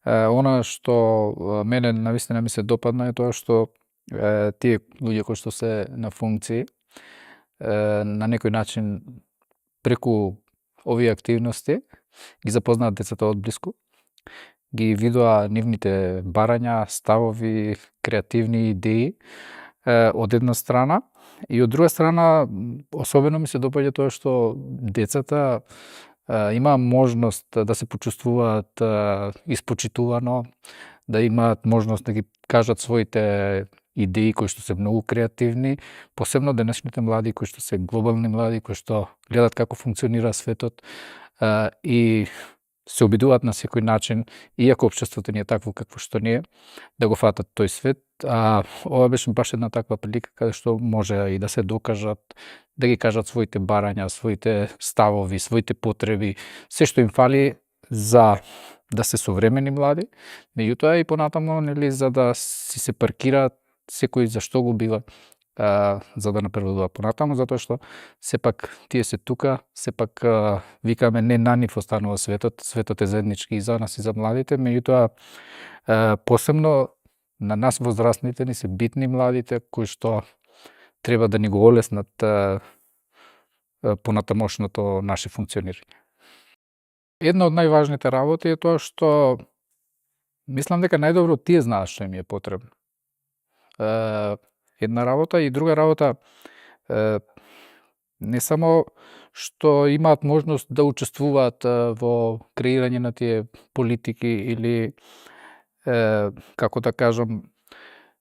Она што мене навистина ми се допадна е тоа што тие луѓе кои што се на функции на некој начин преку овие активности ги запознаат децата одблиску, ги видоа нивните барања, ставови, креативни идеи од една страна, и од друга страна особено ми се допаѓа тоа што децата имаа можност да се почувствуваат испочитувано, да имаат можност да ги кажат своите идеи кои што се многу креативни, посебно денешните млади кои што се глобални млади, кои што гледат како функционира светот и се обидуваат на секој начин, иако општеството ни е такво какво што ни е, да го фатат тој свет. Ова беше баш една таква прилика каде што може и да се докажат, да ги кажат своите барања, своите ставови, своите потреби, се што им фали за да се современи млади, меѓутоа и понатаму, нели, за да си се паркираат секој за што го бива, за да напредува понатаму, затоа што сепак тие се тука, сепак викаме не на нив останува светот, светот е заеднички и за нас и за младите, меѓутоа посебно на нас возрастните ни се битни младите кои што треба да ни го олеснат понатамошното наше функционирање. Една од најважните работи е тоа што мислам дека најдобро тие знаат што им е потребно. Една работа, и друга работа, не само што имаат можност да учествуваат во креирање на тие политики или како да кажам,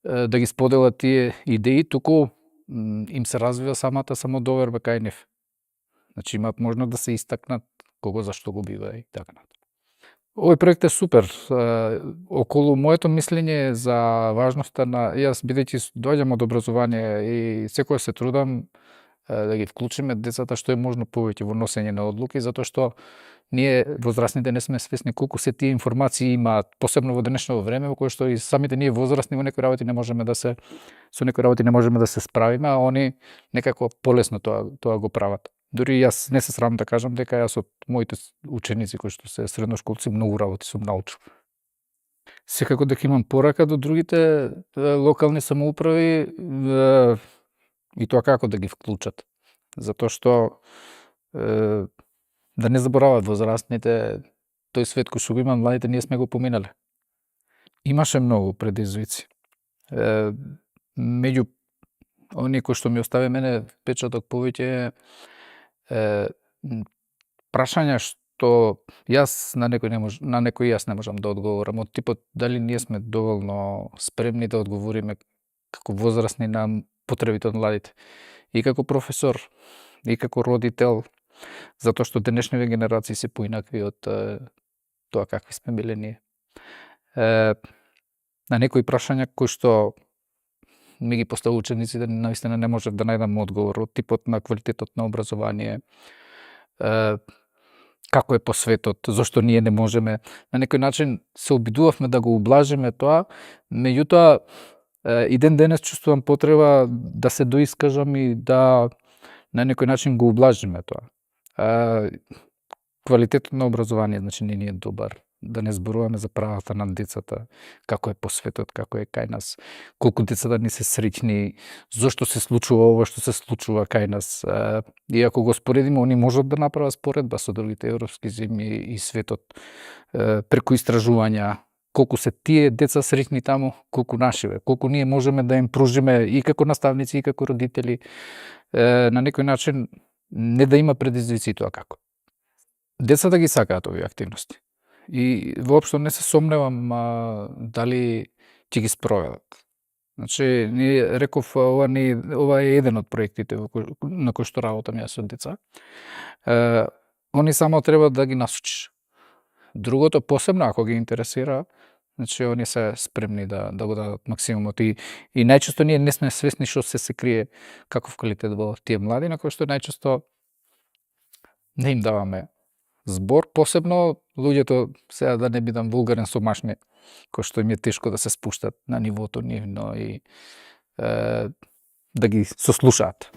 да ги споделат тие идеи, туку им се развива самата самодоверба кај нив. Значи имаат можност да се истакнат кого зашто го бива и така натаму. Овој проект е супер. Околу моето мислење за важноста на јас, бидејќи доаѓам од образование и секогаш се трудам да ги вклучиме децата што е можно повеќе во носење на одлуки, затоа што ние возрастните не сме свесни колку се тие информации имаат, посебно во денешно време во кое што и самите ние возрастни во некои работи не можеме да се со некои работи не можеме да се справиме, а они некако полесно тоа го прават. Дури јас не се срамам да кажам дека јас од моите ученици кои што се средношколци многу работи сум научил. Секако дека имам порака до другите локални самоуправи и тоа како да ги вклучат, затоа што да не заборават возрастните тој свет кој што го имаат младите, ние сме го поминале. Имаше многу предизвици. Меѓу оние кои што ми остави мене впечаток повеќе прашања што јас на некои јас не можам да одговорам, од типот дали ние сме доволно спремни да одговориме како возрастни на потребите од младите, и како професор, и како родител, затоа што денешниве генерации се поинакви од тоа какви сме биле ние. На некои прашања кои што ми ги поставува учениците, наистина не можев да најдам одговор, од типот на квалитетот на образование, како е по светот, зошто ние не можеме. На некој начин се обидувавме да го ублажиме тоа, меѓутоа и ден денес чувствувам потреба да се доискажам и да на некој начин го ублажиме тоа. Квалитетот на образование, значи, не ни е добар. Да не зборуваме за правата на децата, како е по светот, како е кај нас, колку децата ни се среќни, зошто се случува ова што се случува кај нас. И ако го споредиме, они можат да направат споредба со другите европски земји и светот преку истражувања, колку се тие деца среќни таму, колку нашиве, колку ние можеме да им пружиме и како наставници и како родители, на некој начин не да има предизвици тоа како. Децата ги сакаат овие активности и воопшто не се сомневам дали ќе ги спроведат. Значи, реков, ова е еден од проектите на кој што работам јас со деца. Они само треба да ги насочиш. Другото, посебно ако ги интересира, значи они се спремни да го дадат максимумот, и најчесто ние не сме свесни што се крие каков квалитет во тие млади, на кои што најчесто не им даваме збор, посебно луѓето, сега да не бидам вулгарен, сомашни, кои што им е тешко да се спуштат на нивото нивно и да ги сослушаат.